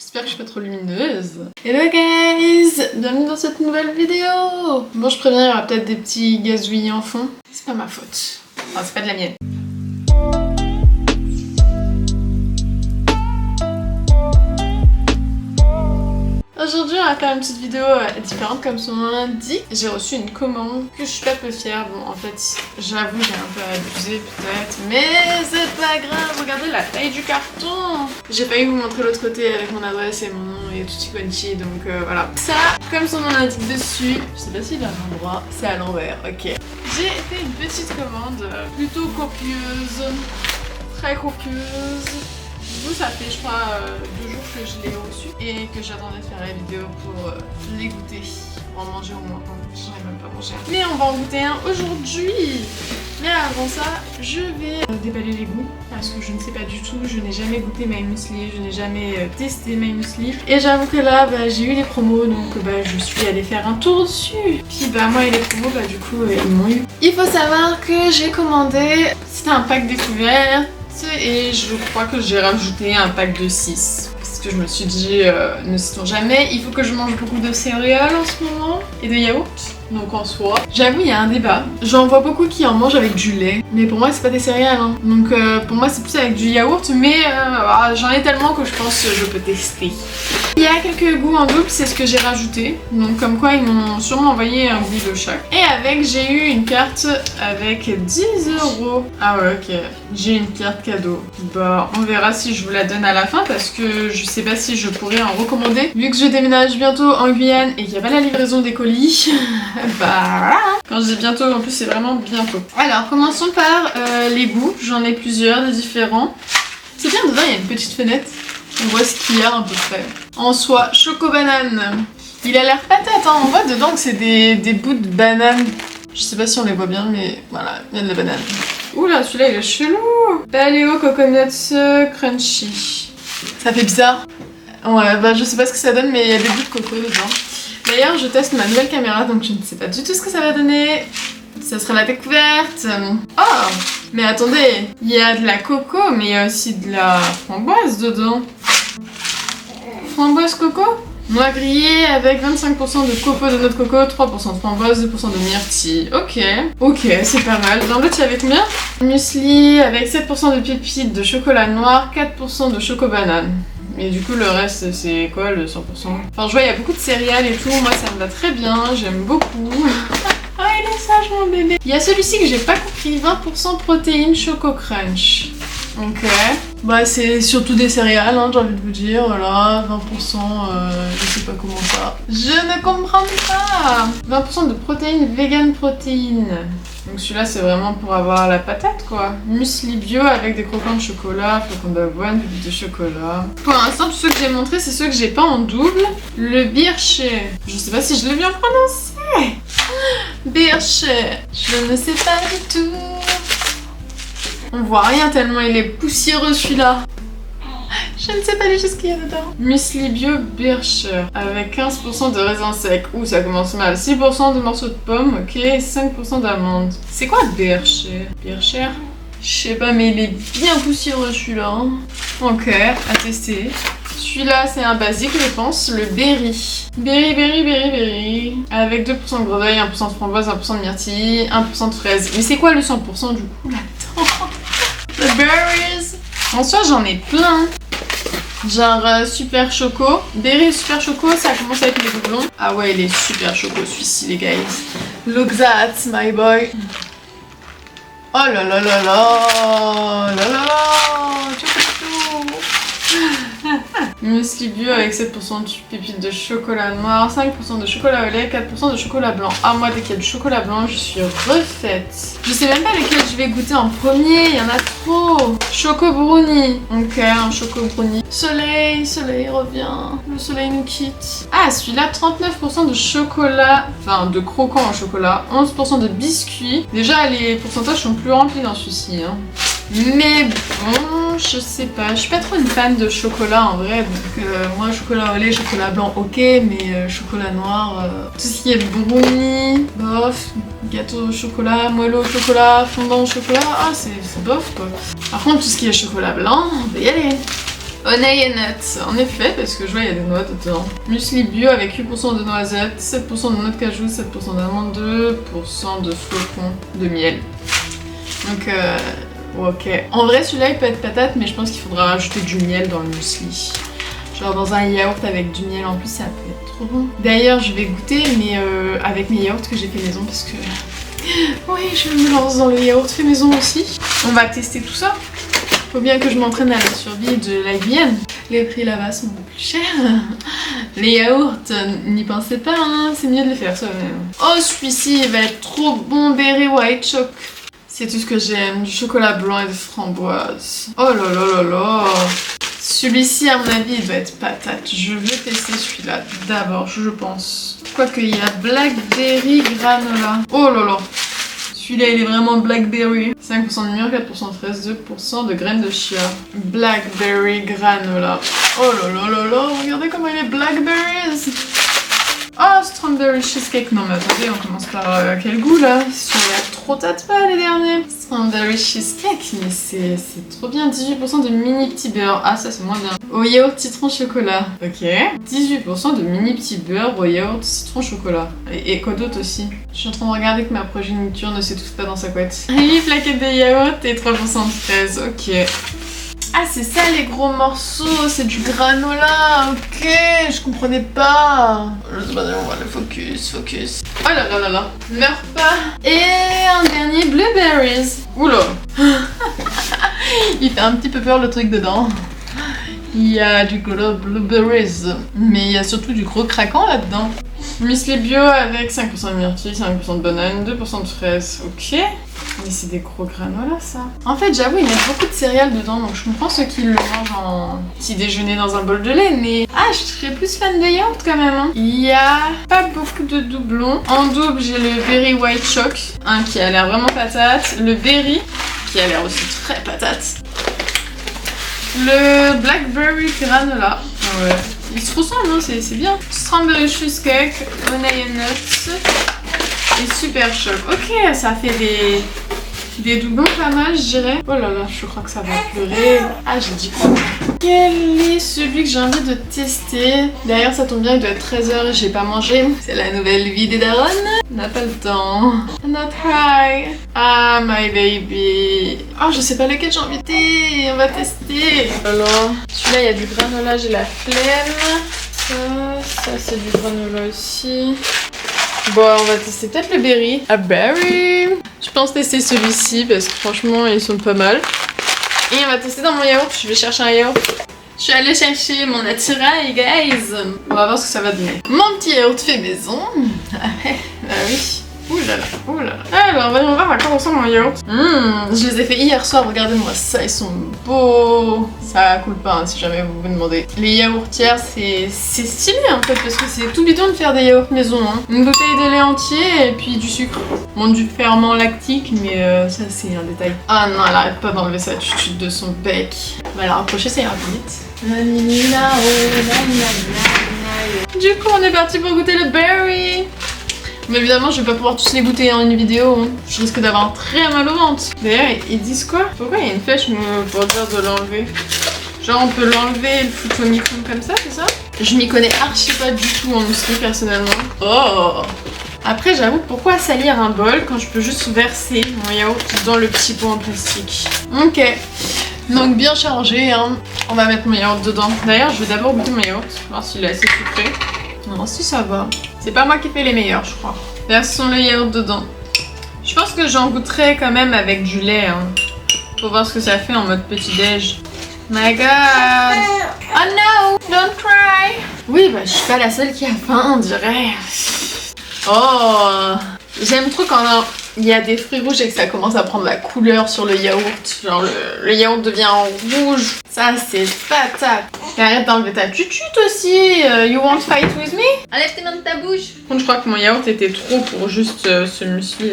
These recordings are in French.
J'espère que je suis pas trop lumineuse. Hello guys, bienvenue dans cette nouvelle vidéo. Bon, je préviens, il y aura peut-être des petits gazouillis en fond. C'est pas ma faute. Enfin, c'est pas de la mienne. Aujourd'hui, on va faire une petite vidéo différente comme son nom l'indique. J'ai reçu une commande que je suis pas peu fière. Bon, en fait, j'avoue, j'ai un peu abusé peut-être, mais c'est pas grave. Regardez la taille du carton. J'ai failli vous montrer l'autre côté avec mon adresse et mon nom et tutti quanti, donc voilà. Ça, comme son nom l'indique dessus, je sais pas s'il a un endroit, c'est à l'envers, ok. J'ai fait une petite commande plutôt copieuse, très copieuse. Du coup, ça fait, je crois, 2 jours que je l'ai reçu et que j'attendais de faire la vidéo pour les goûter. Pour en manger au moins. J'en ai même pas mangé. Mais on va en goûter un aujourd'hui. Mais avant ça, je vais déballer les goûts parce que je ne sais pas du tout. Je n'ai jamais goûté My Muesli, je n'ai jamais testé My Muesli. Et j'avoue que là, j'ai eu les promos, donc je suis allée faire un tour dessus. Puis moi et les promos, du coup, ils m'ont eu. Il faut savoir que j'ai commandé, c'était un pack découvert. Et je crois que j'ai rajouté un pack de 6. Parce que je me suis dit, ne sait-on jamais, il faut que je mange beaucoup de céréales en ce moment. Et de yaourt. Donc en soi, j'avoue, il y a un débat. J'en vois beaucoup qui en mangent avec du lait. Mais pour moi, c'est pas des céréales. Hein. Donc pour moi, c'est plus avec du yaourt. Mais j'en ai tellement que je pense que je peux tester. Il y a quelques goûts en double, c'est ce que j'ai rajouté. Donc comme quoi, ils m'ont sûrement envoyé un goût de chaque. Et avec, j'ai eu une carte avec 10 €. Ah ouais, ok. J'ai une carte cadeau. On verra si je vous la donne à la fin parce que je sais pas si je pourrais en recommander. Vu que je déménage bientôt en Guyane et qu'il n'y a pas la livraison des colis, quand je dis bientôt, en plus c'est vraiment bientôt. Alors, commençons par les goûts. J'en ai plusieurs, des différents. C'est bien, dedans il y a une petite fenêtre. On voit ce qu'il y a à peu près. En soi, choco-banane. Il a l'air patate, hein. On voit dedans que c'est des bouts de banane. Je sais pas si on les voit bien, mais voilà, il y a de la banane. Oula, celui-là il est chelou. Paléo Coconuts Crunchy. Ça fait bizarre. Ouais, je sais pas ce que ça donne, mais il y a des bouts de coco dedans. D'ailleurs, je teste ma nouvelle caméra, donc je ne sais pas du tout ce que ça va donner. Ça sera la découverte. Oh, mais attendez, il y a de la coco, mais il y a aussi de la framboise dedans. Framboise coco? Noix grillée avec 25% de coco de noix de coco, 3% de framboise, 2% de myrtille. Ok, c'est pas mal. Dans l'autre, il y avait combien? Muesli avec 7% de pépites de chocolat noir, 4% de choco-banane. Et du coup, le reste, c'est quoi le 100%? Enfin, je vois, il y a beaucoup de céréales et tout. Moi, ça me va très bien. J'aime beaucoup. Ah, il est sage, mon bébé. Il y a celui-ci que j'ai pas compris. 20% protéines Choco Crunch. Ok. C'est surtout des céréales, hein, j'ai envie de vous dire. Voilà, 20%, je sais pas comment ça. Je ne comprends pas. 20% de protéines vegan protéines. Donc celui-là, c'est vraiment pour avoir la patate, quoi. Muesli bio avec des croquants de chocolat, flocons d'avoine, pépites de chocolat. Pour l'instant, tous ceux que j'ai montrés, c'est ceux que j'ai pas en double. Le Bircher. Je sais pas si je l'ai bien prononcé. Bircher. Je ne sais pas du tout. On voit rien tellement il est poussiéreux celui-là. Je ne sais pas les choses qu'il y a dedans. Muesli bio Bircher avec 15% de raisin sec. Ouh, ça commence mal. 6% de morceaux de pommes, ok. 5% d'amandes. C'est quoi Bircher? Bircher? Je sais pas, mais il est bien poussiéreux celui-là. Hein. Ok, à tester. Celui-là, c'est un basique, je pense. Le Berry. Berry. Avec 2% de grenaille, 1% de framboise, 1% de myrtille, 1% de fraise. Mais c'est quoi le 100% du coup là-dedans? The berries. En soi, j'en ai plein. Genre super choco. Berry super choco, ça commence avec les doublons. Ah ouais, il est super choco celui-ci, les guys. Look that, my boy. Oh là là là là là là. Muesli bio avec 7% de pépites de chocolat noir, 5% de chocolat au lait, 4% de chocolat blanc. Ah, moi, dès qu'il y a du chocolat blanc, je suis refaite. Je sais même pas lequel je vais goûter en premier, il y en a trop. Choco brownie. Ok, un choco brownie. Soleil revient. Le soleil nous quitte. Ah, celui-là, 39% de chocolat, enfin de croquant au chocolat, 11% de biscuits. Déjà, les pourcentages sont plus remplis dans celui-ci. Hein. Mais bon, je sais pas, je suis pas trop une fan de chocolat en vrai, donc moi chocolat au lait, chocolat blanc ok, mais chocolat noir, tout ce qui est brownie, bof, gâteau au chocolat, moelleux au chocolat, fondant au chocolat, ah c'est bof quoi. Par contre tout ce qui est chocolat blanc, on va y aller. Honey and nuts, en effet, parce que je vois il y a des noix dedans. Muesli bio avec 8% de noisettes, 7% de noix de cajou, 7% d'amandes, 2% de flocons de miel. Donc ok. En vrai celui-là il peut être patate, mais je pense qu'il faudra rajouter du miel dans le muesli. Genre dans un yaourt avec du miel en plus, ça peut être trop bon. D'ailleurs je vais goûter, mais avec mes yaourts que j'ai fait maison, parce que oui, je me lance dans le yaourt fait maison aussi. On va tester tout ça. Faut bien que je m'entraîne à la survie de l'IVN. Les prix là-bas sont beaucoup plus chers. Les yaourts, n'y pensez pas, hein, c'est mieux de les faire soi-même. Oh, celui-ci, il va être trop bon, Berry White Choc. C'est tout ce que j'aime, du chocolat blanc et de framboise. Oh là là là là. Celui-ci, à mon avis, il doit être patate. Je veux tester celui-là d'abord, je pense. Quoique, il y a Blackberry Granola. Oh là là. Celui-là, il est vraiment Blackberry. 5% de mûre, 4% de fraise, 2% de graines de chia. Blackberry Granola. Oh là là là là, regardez comment il est Blackberries. Oh, Strawberry Cheesecake. Non mais attendez, on commence par quel goût là? Celui-là, trop tâte pas les derniers. Strawberry Cheesecake, mais c'est trop bien. 18% de mini petit beurre. Ah, ça c'est moins bien. Au yaourt citron chocolat. Ok. 18% de mini petit beurre au yaourt citron chocolat. Et quoi d'autre aussi? Je suis en train de regarder que ma progéniture ne s'étouffe pas dans sa couette. 8 plaquettes de yaourt et 3% de fraise. Ok. Ah, c'est ça les gros morceaux, c'est du granola, ok, je comprenais pas. Je sais pas, on va le focus. Oh là là là là, meurs pas. Et un dernier blueberries. Oula. Il fait un petit peu peur le truc dedans. Il y a du gros blueberries, mais il y a surtout du gros craquant là-dedans. Muesli bio avec 5% de myrtille, 5% de banane, 2% de fraises, ok. Mais c'est des gros granola ça. En fait j'avoue ils mettent beaucoup de céréales dedans, donc je comprends ceux qui le mangent en petit déjeuner dans un bol de lait, mais ah je serais plus fan de yaourt quand même hein. Il y a pas beaucoup de doublons. En double j'ai le Berry White Choc, un qui a l'air vraiment patate, le Berry qui a l'air aussi très patate, le Blackberry Granola, ouais. Ils se ressemblent, hein, c'est bien. Strawberry Cheesecake, Honey and Nuts et Super Choc. Ok, ça fait des doublons pas mal, je dirais. Oh là là, je crois que ça va pleurer. Ah, j'ai dit quoi? Quel est celui que j'ai envie de tester? D'ailleurs, ça tombe bien, il doit être 13h et j'ai pas mangé. C'est la nouvelle vie des darons. On n'a pas le temps. Not high. Ah, my baby. Oh, je sais pas lequel j'ai envie de tester. On va tester. Alors, celui-là, il y a du granola, j'ai la flemme. Ça c'est du granola aussi. Bon, on va tester peut-être le berry. Ah, berry. Je pense tester celui-ci parce que franchement, ils sont pas mal. Et on va tester dans mon yaourt. Je vais chercher un yaourt. Je suis allée chercher mon attirail, guys. On va voir ce que ça va donner. Mon petit yaourt fait maison. Ah oui. Ouh là là, ouh là là. Alors, voyons voir à quoi ressemble mon yaourt. Je les ai fait hier soir, regardez-moi ça, ils sont beaux. Ça coule pas hein, si jamais vous vous demandez. Les yaourtières, c'est stylé en fait, parce que c'est tout bidon de faire des yaourts maison. Hein. Une bouteille de lait entier et puis du sucre. Bon, du ferment lactique, mais ça c'est un détail. Ah non, elle arrête pas d'enlever sa tutude de son bec. On va la rapprocher, ça ira plus vite. Du coup, on est parti pour goûter le berry. Mais évidemment, je vais pas pouvoir tous les goûter en une vidéo. Hein. Je risque d'avoir très mal au ventre. D'ailleurs, ils disent quoi? Pourquoi il y a une flèche pour dire de l'enlever? Genre, on peut l'enlever et le foutre au micro comme ça, c'est ça? Je m'y connais archi pas du tout en muesli, personnellement. Oh! Après, j'avoue, pourquoi salir un bol quand je peux juste verser mon yaourt dans le petit pot en plastique? Ok. Donc, bien chargé, hein. On va mettre mon yaourt dedans. D'ailleurs, je vais d'abord goûter mon yaourt, voir s'il est assez sucré. Non, si ça va. C'est pas moi qui fais les meilleurs, je crois. Versons le yaourt dedans. Je pense que j'en goûterai quand même avec du lait. Hein. Pour voir ce que ça fait en mode petit-déj. My god! Oh no! Don't cry! Oui, bah je suis pas la seule qui a faim, on dirait. Oh! J'aime trop quand il y a des fruits rouges et que ça commence à prendre la couleur sur le yaourt. Genre le yaourt devient rouge. Ça c'est patate. Et arrête d'enlever ta tutute aussi. You won't fight with me? Enlève tes mains de ta bouche. Par contre, je crois que mon yaourt était trop pour juste ce muesli.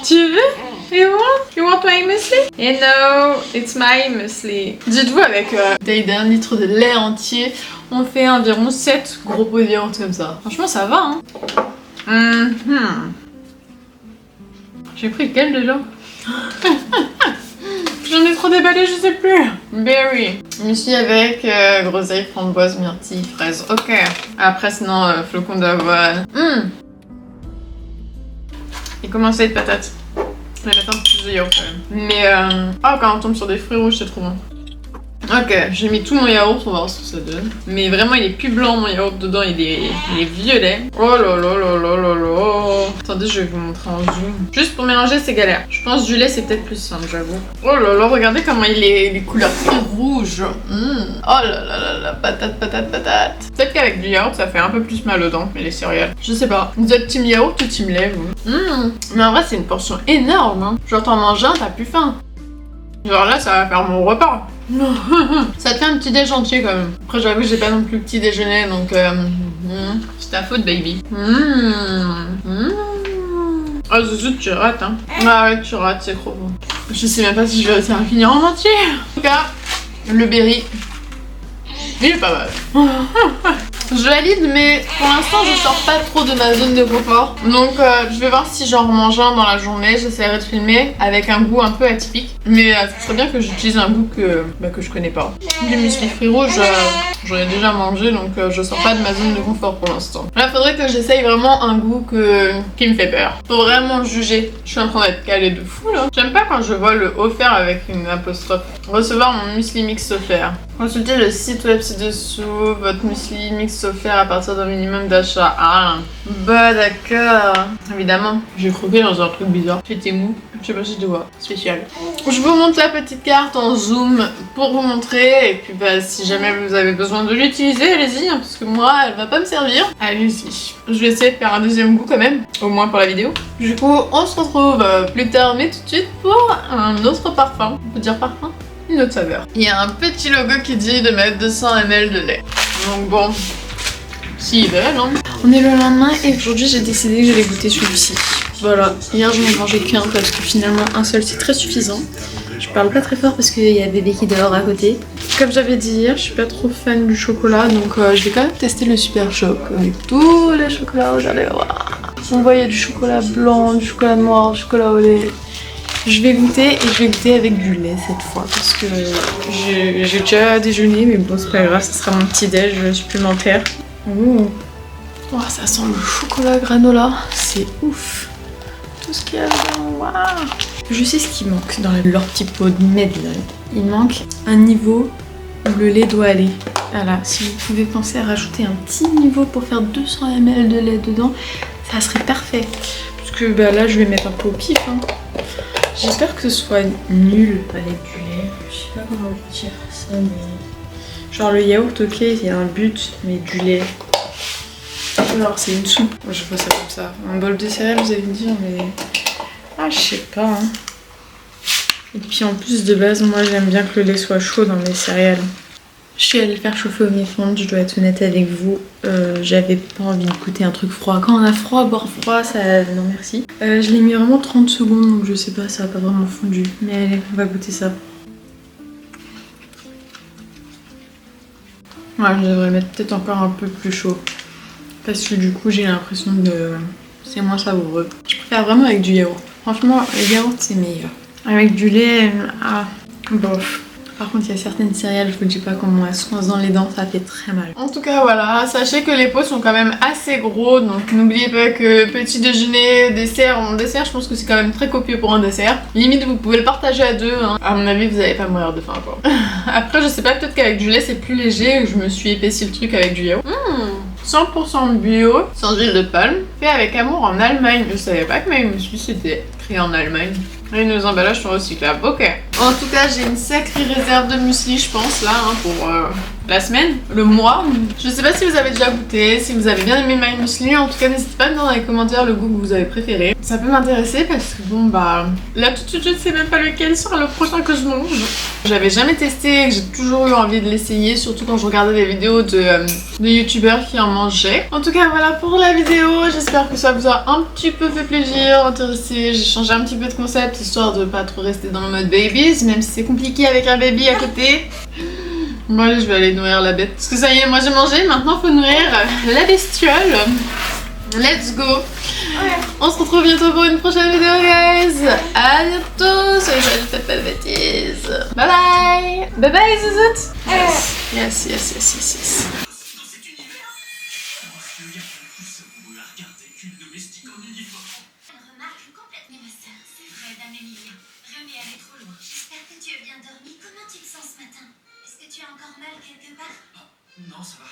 Tu veux? You want my muesli? Et no, it's my muesli. Dites-vous avec bouteille d'1 litre de lait entier, on fait environ 7 gros pots de yaourt comme ça. Franchement, ça va, hein? J'ai pris lequel déjà? Je J'en ai trop déballé, je sais plus. Berry. Muesli avec groseille, framboise, myrtille, fraise. Ok. Après, sinon, flocons d'avoine. Il commence à être patate. Je vais mettre un peu plus de yaourt quand même. Mais, quand on tombe sur des fruits rouges, c'est trop bon. Ok, j'ai mis tout mon yaourt, on va voir ce que ça donne. Mais vraiment, il est plus blanc mon yaourt dedans, il est violet. Oh là là là là là là. Attendez, je vais vous montrer en zoom. Juste pour mélanger, c'est galère. Je pense que du lait, c'est peut-être plus simple, j'avoue. Oh là là, regardez comment il est les couleurs très rouges. Oh là là là là, patate, patate, patate. Peut-être qu'avec du yaourt, ça fait un peu plus mal aux dents, mais les céréales. Je sais pas. Vous êtes team yaourt ou team lait, vous? Mais en vrai, c'est une portion énorme. Hein. Genre, t'en manges un, t'as plus faim. Genre là, ça va faire mon repas. Ça te fait un petit déj entier quand même. Après, j'avoue, j'ai pas non plus petit déjeuner, donc c'est ta faute, baby. Ah, Zouzou, tu rates, hein. Ah ouais, tu rates, c'est trop bon. Je sais même pas si je vais réussir à finir en entier. En tout cas, le berry, il est pas mal. Je valide, mais pour l'instant je sors pas trop de ma zone de confort. Donc je vais voir si j'en remange un dans la journée. J'essaierai de filmer avec un goût un peu atypique. Mais ce serait bien que j'utilise un goût que je connais pas. Les muesli fruits rouges, j'en ai déjà mangé, donc je sors pas de ma zone de confort pour l'instant. Là, faudrait que j'essaye vraiment un goût qui me fait peur. Faut vraiment juger. Je suis en train d'être calée de fou là. J'aime pas quand je vois le offert avec une apostrophe. Recevoir mon muesli mix offert. Consultez le site web ci-dessous. Votre muesli mix offert à partir d'un minimum d'achat. Ah, bah d'accord. Évidemment, j'ai croqué dans un truc bizarre. C'était mou. Je sais pas si tu vois. Spécial. Je vous montre la petite carte en zoom pour vous montrer. Et puis bah, si jamais vous avez besoin de l'utiliser, allez-y. Hein, parce que moi, elle va pas me servir. Allez-y. Je vais essayer de faire un deuxième goût quand même. Au moins pour la vidéo. Du coup, on se retrouve plus tard, mais tout de suite pour un autre parfum. On peut dire parfum? Une autre saveur. Il y a un petit logo qui dit de mettre 200 ml de lait. Donc bon, s'ils veulent, hein. On est le lendemain et aujourd'hui j'ai décidé que j'allais goûter celui-ci. Voilà, hier je n'en mangeais qu'un parce que finalement un seul c'est très suffisant. Je parle pas très fort parce qu'il y a bébé qui dort à côté. Comme j'avais dit hier, je suis pas trop fan du chocolat, donc je vais quand même tester le super choc avec tous les chocolats. Vous allez voir. On voit il y a du chocolat blanc, du chocolat noir, du chocolat au lait. Je vais goûter et je vais goûter avec du lait cette fois parce que j'ai déjà déjeuné, mais bon c'est pas grave, ça sera mon petit déj supplémentaire. Oh, ça sent le chocolat granola, c'est ouf. Tout ce qu'il y a dedans, waouh. Je sais ce qui manque dans leur petit pot de Medley. Il manque un niveau où le lait doit aller. Voilà, si vous pouvez penser à rajouter un petit niveau pour faire 200 ml de lait dedans, ça serait parfait. Parce que bah, là je vais mettre un peu au pif. Hein. J'espère que ce soit nul avec du lait. Je sais pas comment vous dire ça, mais... Genre le yaourt, ok, il y a un but, mais du lait... Alors c'est une soupe. Je vois ça comme ça. Un bol de céréales, vous allez me dire, mais... Ah, je sais pas, hein. Et puis en plus, de base, moi j'aime bien que le lait soit chaud dans mes céréales. Je suis allée le faire chauffer au micro-ondes, je dois être honnête avec vous. J'avais pas envie de goûter un truc froid. Quand on a froid, boire froid, ça... Non merci. Je l'ai mis vraiment 30 secondes, donc je sais pas, ça a pas vraiment fondu. Mais allez, on va goûter ça. Ouais, je devrais mettre peut-être encore un peu plus chaud. Parce que du coup, j'ai l'impression de... C'est moins savoureux. Je préfère vraiment avec du yaourt. Franchement, le yaourt, c'est meilleur. Avec du lait, bof. Par contre, il y a certaines céréales, je vous dis pas comment elles se coincent dans les dents, ça fait très mal. En tout cas, voilà, sachez que les pots sont quand même assez gros, donc n'oubliez pas que petit déjeuner, dessert, en dessert, je pense que c'est quand même très copieux pour un dessert. Limite, vous pouvez le partager à deux, hein. À mon avis, vous allez pas mourir de faim, quoi. Après, je sais pas, peut-être qu'avec du lait, c'est plus léger, je me suis épaissi le truc avec du yaourt. 100% bio, sans huile de palme, fait avec amour en Allemagne. Je savais pas que mes muesli c'était créé en Allemagne. Et nos emballages sont recyclables, ok. En tout cas, j'ai une sacrée réserve de muesli, je pense, là, hein, pour la semaine, le mois. Je sais pas si vous avez déjà goûté, si vous avez bien aimé my muesli. En tout cas, n'hésitez pas à me dire dans les commentaires le goût que vous avez préféré. Ça peut m'intéresser parce que bon, bah, là tout de suite, je ne sais même pas lequel sera le prochain que je mange. J'avais jamais testé, j'ai toujours eu envie de l'essayer, surtout quand je regardais des vidéos de youtubeurs qui en mangeaient. En tout cas, voilà pour la vidéo. J'espère que ça vous a un petit peu fait plaisir, intéressé. J'ai changé un petit peu de concept, histoire de pas trop rester dans le mode babies, même si c'est compliqué avec un baby à côté. Bon allez, je vais aller nourrir la bête. Parce que ça y est, moi j'ai mangé, maintenant faut nourrir la bestiole. Let's go. On se retrouve bientôt pour une prochaine vidéo, guys. À bientôt. Soyez joyeux, faites pas de bêtises. Bye bye. Bye bye, Zouzout. Yes, yes, yes, yes, yes, yes. Remarque complètement ma sœur, c'est vrai, dame Emilia. Rémi, elle est trop loin. J'espère que tu as bien dormi. Comment tu te sens ce matin? Est-ce que tu as encore mal quelque part? Non, ça va.